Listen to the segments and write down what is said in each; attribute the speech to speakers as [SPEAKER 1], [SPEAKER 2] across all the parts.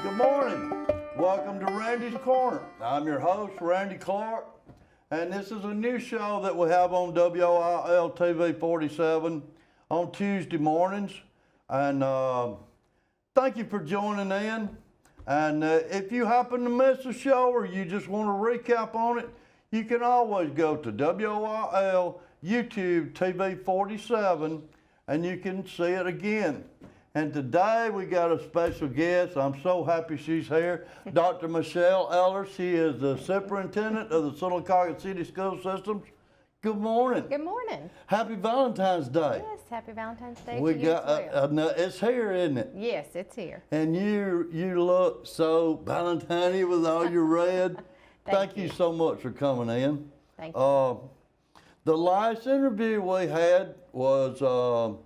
[SPEAKER 1] Good morning. Welcome to Randy's Corner. I'm your host, Randy Clark, and this is a new show that we have on WIL TV 47 on Tuesday mornings. And thank you for joining in. And if you happen to miss a show or you just want to recap on it, you can always go to WIL YouTube TV 47 and you can see it again. And today we got a special guest. I'm so happy she's here. Dr. Michele Eller. She is the superintendent of the Sylacauga City School Systems. Good morning.
[SPEAKER 2] Good morning.
[SPEAKER 1] Happy Valentine's Day.
[SPEAKER 2] Yes, happy Valentine's Day
[SPEAKER 1] We
[SPEAKER 2] to
[SPEAKER 1] got
[SPEAKER 2] you as well.
[SPEAKER 1] it's here, isn't it?
[SPEAKER 2] Yes, it's here.
[SPEAKER 1] And you look so Valentine-y with all your red. Thank you so much for coming in.
[SPEAKER 2] Thank you.
[SPEAKER 1] The last interview we had was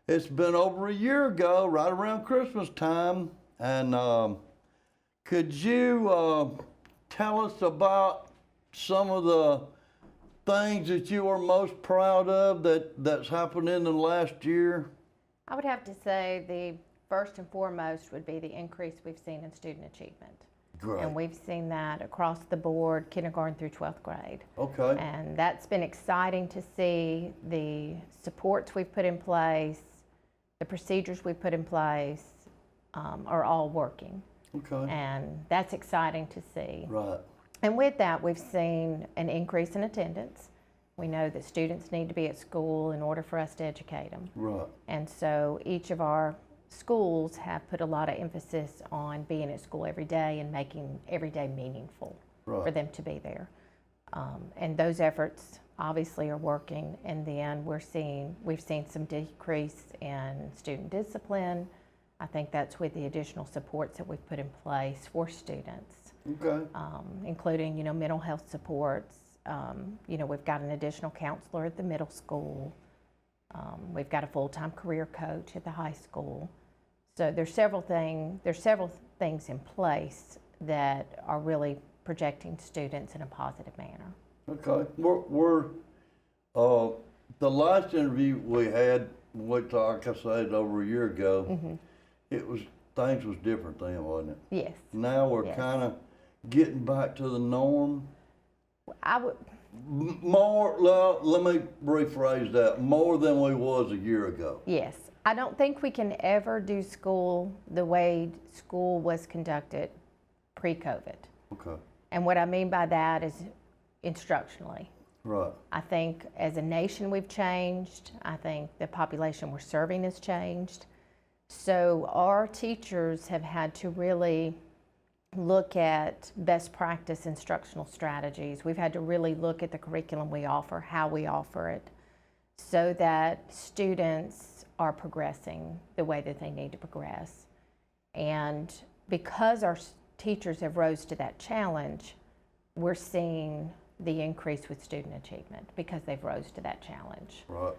[SPEAKER 1] it's been over a year ago, right around Christmas time. And could you tell us about some of the things that you are most proud of that's happened in the last year?
[SPEAKER 2] I would have to say the first and foremost would be the increase we've seen in student achievement.
[SPEAKER 1] Great.
[SPEAKER 2] And we've seen that across the board, kindergarten through 12th grade.
[SPEAKER 1] Okay.
[SPEAKER 2] And that's been exciting to see. The supports we've put in place, the procedures we've put in place are all working.
[SPEAKER 1] Okay.
[SPEAKER 2] And that's exciting to see.
[SPEAKER 1] Right.
[SPEAKER 2] And with that, we've seen an increase in attendance. We know that students need to be at school in order for us to educate them.
[SPEAKER 1] Right.
[SPEAKER 2] And so each of our schools have put a lot of emphasis on being at school every day and making every day meaningful for them to be there. And those efforts obviously are working. And then we've seen some decrease in student discipline. I think that's with the additional supports that we've put in place for students.
[SPEAKER 1] Okay.
[SPEAKER 2] Including, mental health supports. We've got an additional counselor at the middle school. We've got a full-time career coach at the high school. So there's several things in place that are really projecting students in a positive manner.
[SPEAKER 1] Okay. We're the last interview we had, which like I said over a year ago, things was different then, wasn't it?
[SPEAKER 2] Yes.
[SPEAKER 1] Now we're kind of getting back to the norm. More, let me rephrase that, more than we was a year ago.
[SPEAKER 2] Yes. I don't think we can ever do school the way school was conducted pre-COVID.
[SPEAKER 1] Okay.
[SPEAKER 2] And what I mean by that is instructionally.
[SPEAKER 1] Right.
[SPEAKER 2] I think as a nation we've changed. I think the population we're serving has changed. So our teachers have had to really look at best practice instructional strategies. We've had to really look at the curriculum we offer, how we offer it, so that students are progressing the way that they need to progress. And because our teachers have rose to that challenge, we're seeing the increase with student achievement because they've rose to that challenge.
[SPEAKER 1] Right.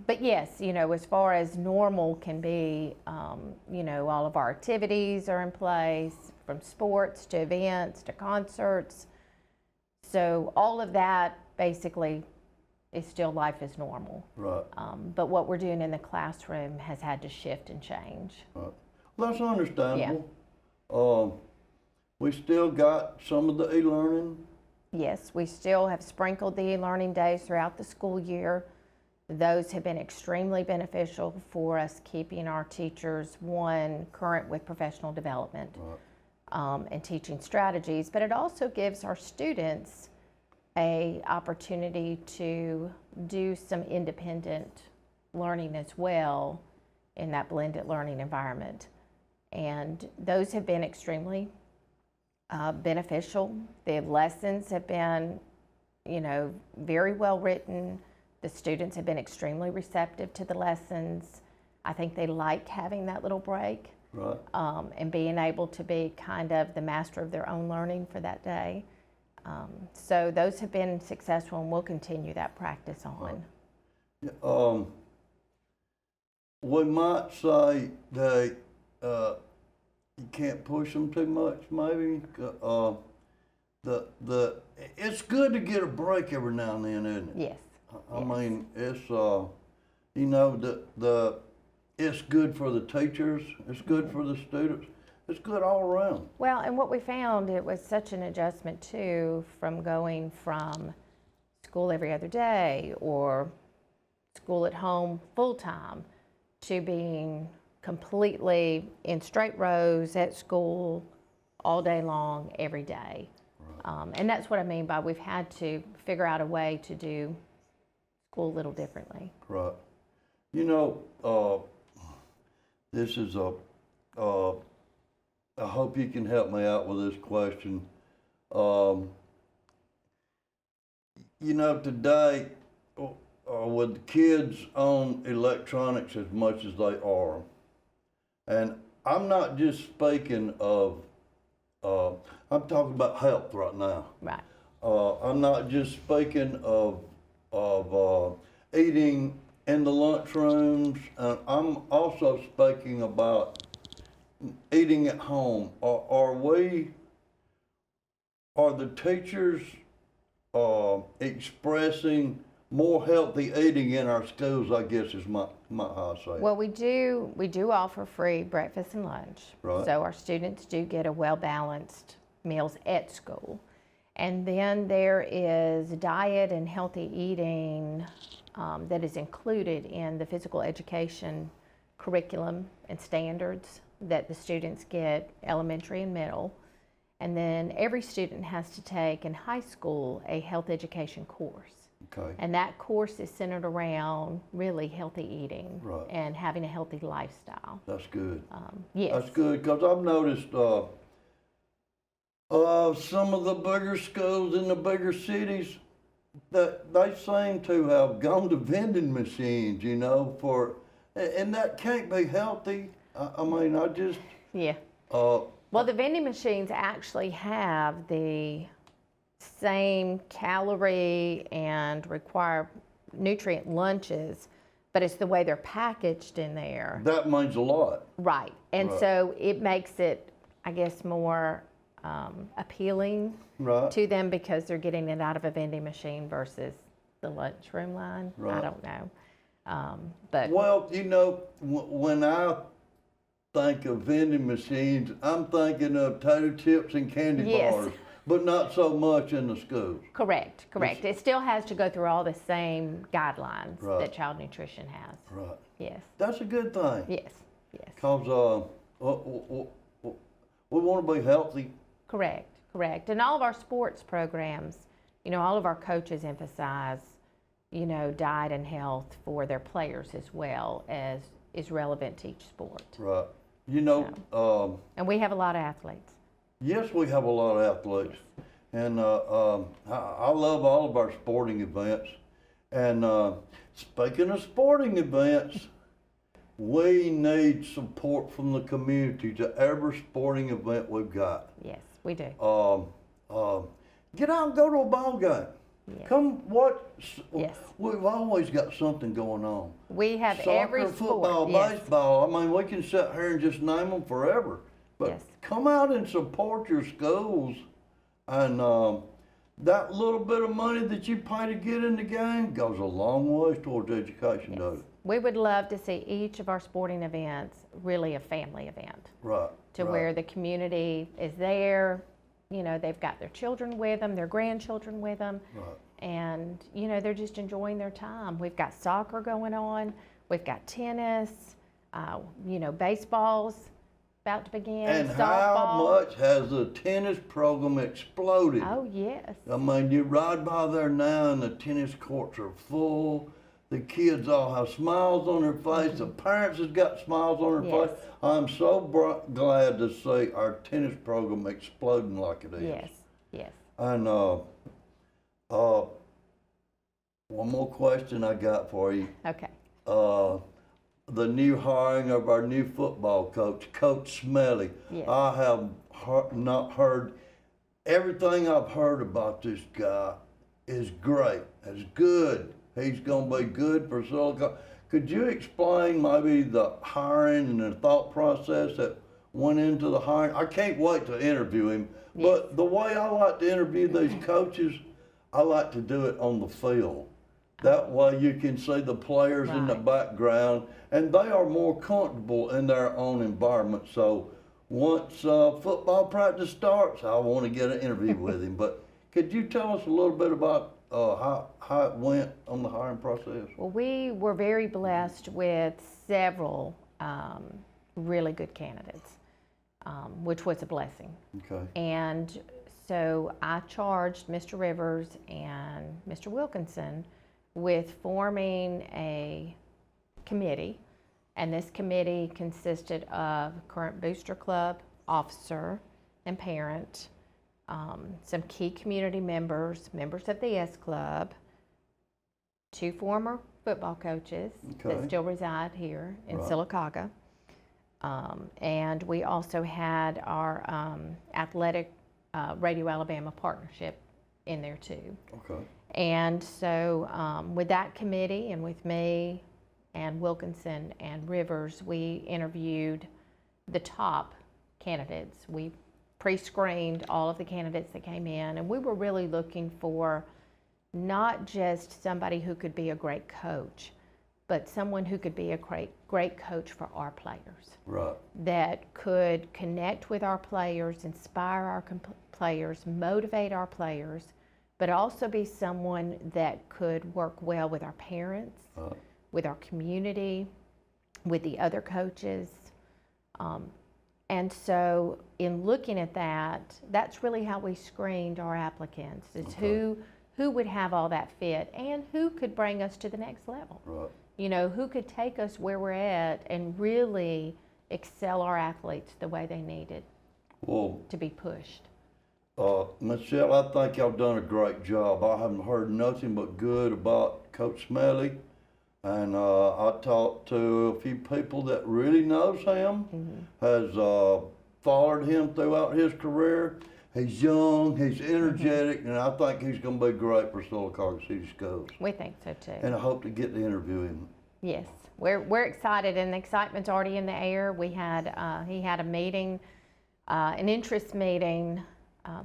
[SPEAKER 2] But yes, as far as normal can be, all of our activities are in place, from sports to events to concerts. So all of that basically is still life as normal.
[SPEAKER 1] Right.
[SPEAKER 2] But what we're doing in the classroom has had to shift and change.
[SPEAKER 1] Right. Well, that's understandable. Yeah. We still got some of the e-learning.
[SPEAKER 2] Yes, we still have sprinkled the e-learning days throughout the school year. Those have been extremely beneficial for us keeping our teachers, current with professional development and teaching strategies, but it also gives our students an opportunity to do some independent learning as well in that blended learning environment. And those have been extremely beneficial. The lessons have been, very well written. The students have been extremely receptive to the lessons. I think they like having that little break.
[SPEAKER 1] Right.
[SPEAKER 2] And being able to be kind of the master of their own learning for that day. So those have been successful, and we'll continue that practice on.
[SPEAKER 1] We might say that you can't push them too much, maybe. It's good to get a break every now and then, isn't it?
[SPEAKER 2] Yes.
[SPEAKER 1] I mean, it's it's good for the teachers, it's good for the students, it's good all around.
[SPEAKER 2] Well, and what we found, it was such an adjustment too, from going from school every other day or school at home full-time to being completely in straight rows at school all day long, every day. And that's what I mean by we've had to figure out a way to do school a little differently.
[SPEAKER 1] Right. You know, this is I hope you can help me out with this question. You know, today, with the kids on electronics as much as they are, and I'm not just speaking of, I'm talking about health right now.
[SPEAKER 2] Right.
[SPEAKER 1] I'm not just speaking of eating in the lunchrooms. I'm also speaking about eating at home. Are the teachers expressing more healthy eating in our schools? I guess is my how I say it.
[SPEAKER 2] Well, we do offer free breakfast and lunch.
[SPEAKER 1] Right.
[SPEAKER 2] So our students do get a well-balanced meals at school. And then there is diet and healthy eating that is included in the physical education curriculum and standards that the students get elementary and middle. And then every student has to take in high school a health education course.
[SPEAKER 1] Okay.
[SPEAKER 2] And that course is centered around really healthy eating
[SPEAKER 1] Right.
[SPEAKER 2] and having a healthy lifestyle.
[SPEAKER 1] That's good.
[SPEAKER 2] Yes.
[SPEAKER 1] That's good, because I've noticed some of the bigger schools in the bigger cities that they seem to have gone to vending machines, you know, and that can't be healthy. I mean, I just.
[SPEAKER 2] Yeah. Well, the vending machines actually have the same calorie and require nutrient lunches, but it's the way they're packaged in there.
[SPEAKER 1] That means a lot.
[SPEAKER 2] Right. And
[SPEAKER 1] Right.
[SPEAKER 2] so it makes it, I guess, more appealing
[SPEAKER 1] Right.
[SPEAKER 2] to them because they're getting it out of a vending machine versus the lunchroom line. I
[SPEAKER 1] Right.
[SPEAKER 2] don't know. But
[SPEAKER 1] Well, you know, when I think of vending machines, I'm thinking of tater chips and candy
[SPEAKER 2] Yes.
[SPEAKER 1] bars, but not so much in the schools.
[SPEAKER 2] correct. It still has to go through all the same guidelines
[SPEAKER 1] Right.
[SPEAKER 2] that child nutrition has.
[SPEAKER 1] Right.
[SPEAKER 2] Yes.
[SPEAKER 1] That's a good thing.
[SPEAKER 2] Yes. Yes.
[SPEAKER 1] Because we want to be healthy.
[SPEAKER 2] Correct. And all of our sports programs, you know, all of our coaches emphasize, you know, diet and health for their players as well as is relevant to each sport.
[SPEAKER 1] Right. You know,
[SPEAKER 2] And we have a lot of athletes.
[SPEAKER 1] yes, we have a lot of athletes. And I love all of our sporting events. And speaking of sporting events, we need support from the community to every sporting event we've got.
[SPEAKER 2] Yes, we do.
[SPEAKER 1] Get out and go to a ball game.
[SPEAKER 2] Yes.
[SPEAKER 1] Come watch.
[SPEAKER 2] Yes.
[SPEAKER 1] We've always got something going on.
[SPEAKER 2] We have
[SPEAKER 1] Soccer,
[SPEAKER 2] every
[SPEAKER 1] football,
[SPEAKER 2] sport. Yes.
[SPEAKER 1] baseball. I mean, we can sit here and just name them forever. But
[SPEAKER 2] Yes.
[SPEAKER 1] come out and support your schools. And that little bit of money that you pay to get in the game goes a long ways towards education, doesn't it?
[SPEAKER 2] We would love to see each of our sporting events really a family event
[SPEAKER 1] Right.
[SPEAKER 2] to
[SPEAKER 1] right.
[SPEAKER 2] where the community is there. You know, they've got their children with them, their grandchildren with them.
[SPEAKER 1] Right.
[SPEAKER 2] And, you know, they're just enjoying their time. We've got soccer going on. We've got tennis. You know, baseball's about to begin.
[SPEAKER 1] And
[SPEAKER 2] softball.
[SPEAKER 1] how much has the tennis program exploded?
[SPEAKER 2] Oh, yes.
[SPEAKER 1] I mean, you ride by there now and the tennis courts are full. The kids all have smiles on their face. The parents has got smiles on their
[SPEAKER 2] Yes.
[SPEAKER 1] face. I'm so glad to see our tennis program exploding like it is.
[SPEAKER 2] Yes.
[SPEAKER 1] And one more question I got for you.
[SPEAKER 2] Okay.
[SPEAKER 1] The new hiring of our new football coach, Coach Smelly.
[SPEAKER 2] Yes.
[SPEAKER 1] I have not heard, everything I've heard about this guy is great. It's good. He's going to be good for Sylacauga. Could you explain maybe the hiring and the thought process that went into the hiring? I can't wait to interview him, but the way I like to interview these coaches, I like to do it on the field. That way you can see the players in the
[SPEAKER 2] Right.
[SPEAKER 1] background, and they are more comfortable in their own environment. So once football practice starts, I want to get an interview with him. But could you tell us a little bit about how it went on the hiring process?
[SPEAKER 2] Well, we were very blessed with several really good candidates, which was a blessing.
[SPEAKER 1] Okay.
[SPEAKER 2] And so I charged Mr. Rivers and Mr. Wilkinson with forming a committee, and this committee consisted of current Booster Club officer and parent, some key community members, members of the S Club, 2 former football coaches that still reside here in Sylacauga, and we also had our athletic Radio Alabama partnership in there too.
[SPEAKER 1] Okay.
[SPEAKER 2] And so with that committee and with me and Wilkinson and Rivers, we interviewed the top candidates. We pre-screened all of the candidates that came in, and we were really looking for not just somebody who could be a great coach, but someone who could be a great coach for our players.
[SPEAKER 1] Right.
[SPEAKER 2] That could connect with our players, inspire our players, motivate our players, but also be someone that could work well with our parents, with our community, with the other coaches. And so in looking at that, that's really how we screened our applicants, is who would have all that fit and who could bring us to the next level.
[SPEAKER 1] Right.
[SPEAKER 2] You know, who could take us where we're at and really excel our athletes the way they needed to be pushed.
[SPEAKER 1] Michele, I think y'all done a great job. I haven't heard nothing but good about Coach Smalley. And I talked to a few people that really knows him, has followed him throughout his career. He's young, he's energetic, and I think he's going to be great for Sylacauga City Schools.
[SPEAKER 2] We think so too.
[SPEAKER 1] And I hope to get to interview him.
[SPEAKER 2] Yes, we're excited, and the excitement's already in the air. We had he had a meeting, an interest meeting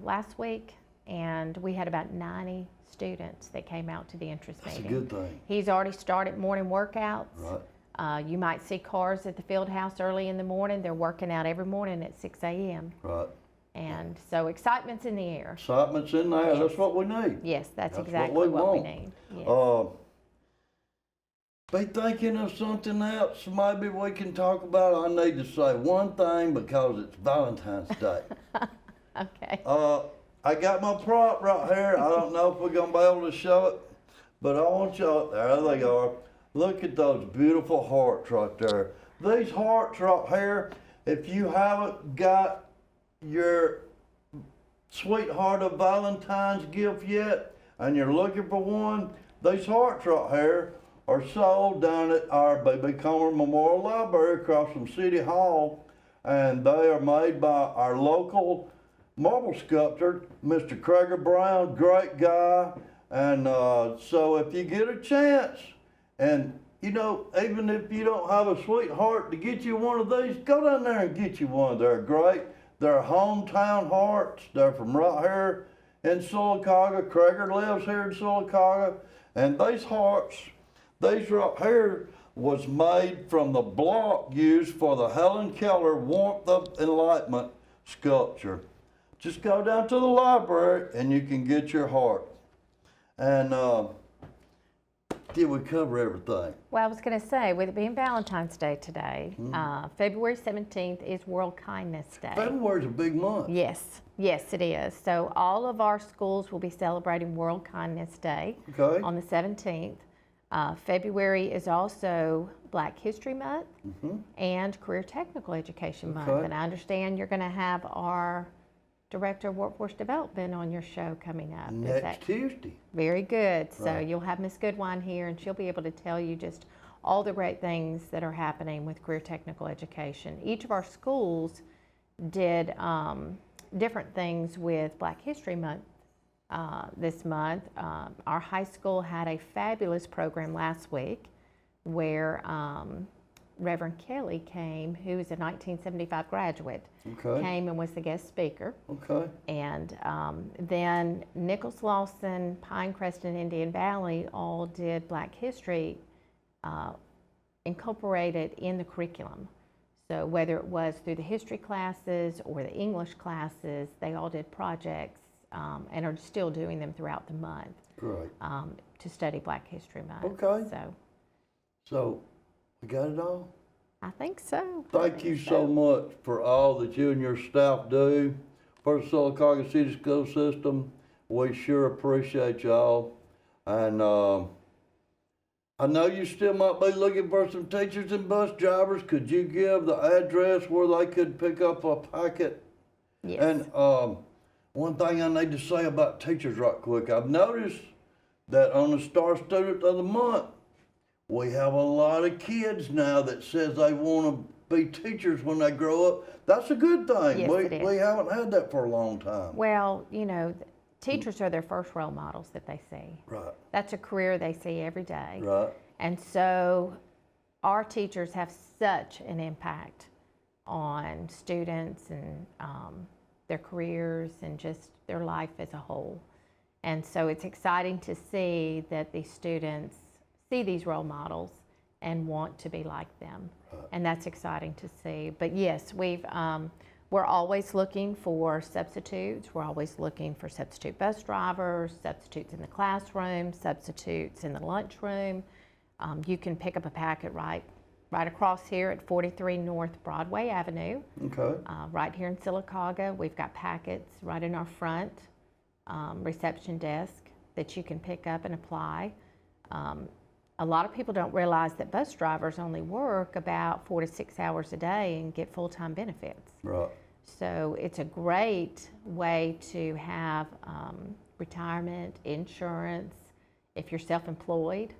[SPEAKER 2] last week, and we had about 90 students that came out to the interest meeting.
[SPEAKER 1] That's a good thing.
[SPEAKER 2] He's already started morning workouts.
[SPEAKER 1] Right.
[SPEAKER 2] You might see cars at the field house early in the morning. They're working out every morning at 6 a.m.
[SPEAKER 1] Right.
[SPEAKER 2] And so excitement's in the air.
[SPEAKER 1] Excitement's in there.
[SPEAKER 2] Yes.
[SPEAKER 1] That's what we need.
[SPEAKER 2] Yes, that's
[SPEAKER 1] That's
[SPEAKER 2] exactly what we
[SPEAKER 1] want.
[SPEAKER 2] need. Yes.
[SPEAKER 1] Be thinking of something else maybe we can talk about. I need to say one thing because it's Valentine's Day.
[SPEAKER 2] Okay.
[SPEAKER 1] I got my prop right here. I don't know if we're going to be able to show it, but I want y'all, there they are. Look at those beautiful hearts right there. These hearts right here, if you haven't got your sweetheart of Valentine's gift yet, and you're looking for one, these hearts right here are sold down at our Baby Comer Memorial Library across from City Hall, and they are made by our local marble sculptor, Mr. Krager Brown, great guy. And so if you get a chance, and you know, even if you don't have a sweetheart to get you one of these, go down there and get you one. They're great. They're hometown hearts. They're from right here in Sylacauga. Krager lives here in Sylacauga. And these hearts, these right here, was made from the block used for the Helen Keller Warmth of Enlightenment sculpture. Just go down to the library and you can get your heart. And did we cover everything?
[SPEAKER 2] Well, I was going to say, with it being Valentine's Day today, February 17th is World Kindness Day.
[SPEAKER 1] February's a big month.
[SPEAKER 2] Yes, yes it is. So all of our schools will be celebrating World Kindness Day on the 17th. February is also Black History Month and Career Technical Education Month. And I understand you're going to have our Director of Workforce Development on your show coming up.
[SPEAKER 1] Next Tuesday.
[SPEAKER 2] Very good. So you'll have Ms. Goodwine here, and she'll be able to tell you just all the great things that are happening with career technical education. Each of our schools did different things with Black History Month this month. Our high school had a fabulous program last week where Reverend Kelly came, who is a 1975 graduate, came and was the guest speaker. And then Nichols Lawson, Pinecrest, and Indian Valley all did Black History incorporated in the curriculum. So whether it was through the history classes or the English classes, they all did projects and are still doing them throughout the month.
[SPEAKER 1] Great.
[SPEAKER 2] To study Black History Month.
[SPEAKER 1] Okay.
[SPEAKER 2] So
[SPEAKER 1] we got it all?
[SPEAKER 2] I think so.
[SPEAKER 1] Thank you so much for all that you and your staff do for the Sylacauga City School System. We sure appreciate y'all. And I know you still might be looking for some teachers and bus drivers. Could you give the address where they could pick up a packet?
[SPEAKER 2] Yes.
[SPEAKER 1] And one thing I need to say about teachers right quick. I've noticed that on the Star Student of the Month, we have a lot of kids now that says they want to be teachers when they grow up. That's a good thing.
[SPEAKER 2] Yes, it is.
[SPEAKER 1] We haven't had that for a long time.
[SPEAKER 2] Well, you know, teachers are their first role models that they see.
[SPEAKER 1] Right.
[SPEAKER 2] That's a career they see every day.
[SPEAKER 1] Right.
[SPEAKER 2] And so our teachers have such an impact on students and their careers and just their life as a whole. And so it's exciting to see that these students see these role models and want to be like them. And that's exciting to see. But yes, we're always looking for substitutes. We're always looking for substitute bus drivers, substitutes in the classroom, substitutes in the lunchroom. You can pick up a packet right across here at 43 North Broadway Avenue.
[SPEAKER 1] Okay.
[SPEAKER 2] Right here in Sylacauga, we've got packets right in our front reception desk that you can pick up and apply. A lot of people don't realize that bus drivers only work about 4 to 6 hours a day and get full-time benefits.
[SPEAKER 1] Right.
[SPEAKER 2] So it's a great way to have retirement, insurance. If you're self-employed,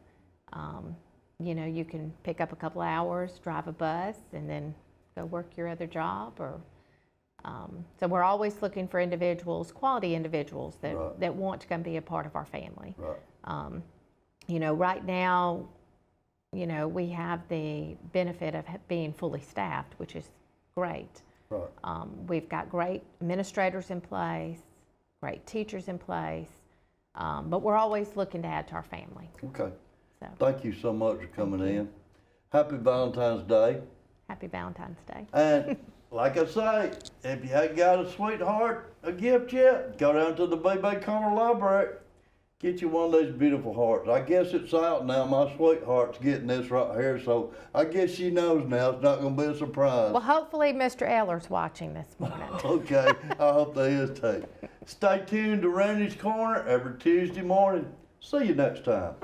[SPEAKER 2] you know, you can pick up a couple hours, drive a bus, and then go work your other job. Or so we're always looking for individuals, quality individuals that,
[SPEAKER 1] Right.
[SPEAKER 2] that want to come be a part of our family.
[SPEAKER 1] Right.
[SPEAKER 2] You know, right now, you know, we have the benefit of being fully staffed, which is great.
[SPEAKER 1] Right.
[SPEAKER 2] We've got great administrators in place, great teachers in place, but we're always looking to add to our family.
[SPEAKER 1] Okay.
[SPEAKER 2] So,
[SPEAKER 1] Thank you so much for coming in. Happy Valentine's Day.
[SPEAKER 2] happy Valentine's Day.
[SPEAKER 1] And like I say, if you ain't got a sweetheart, a gift yet, go down to the BB Corner Library. Get you one of these beautiful hearts. I guess it's out now. My sweetheart's getting this right here, so I guess she knows now. It's not going to be a surprise.
[SPEAKER 2] Well, hopefully Mr. Eller's watching this morning.
[SPEAKER 1] Okay, I hope they is too. Stay tuned to Randy's Corner every Tuesday morning. See you next time.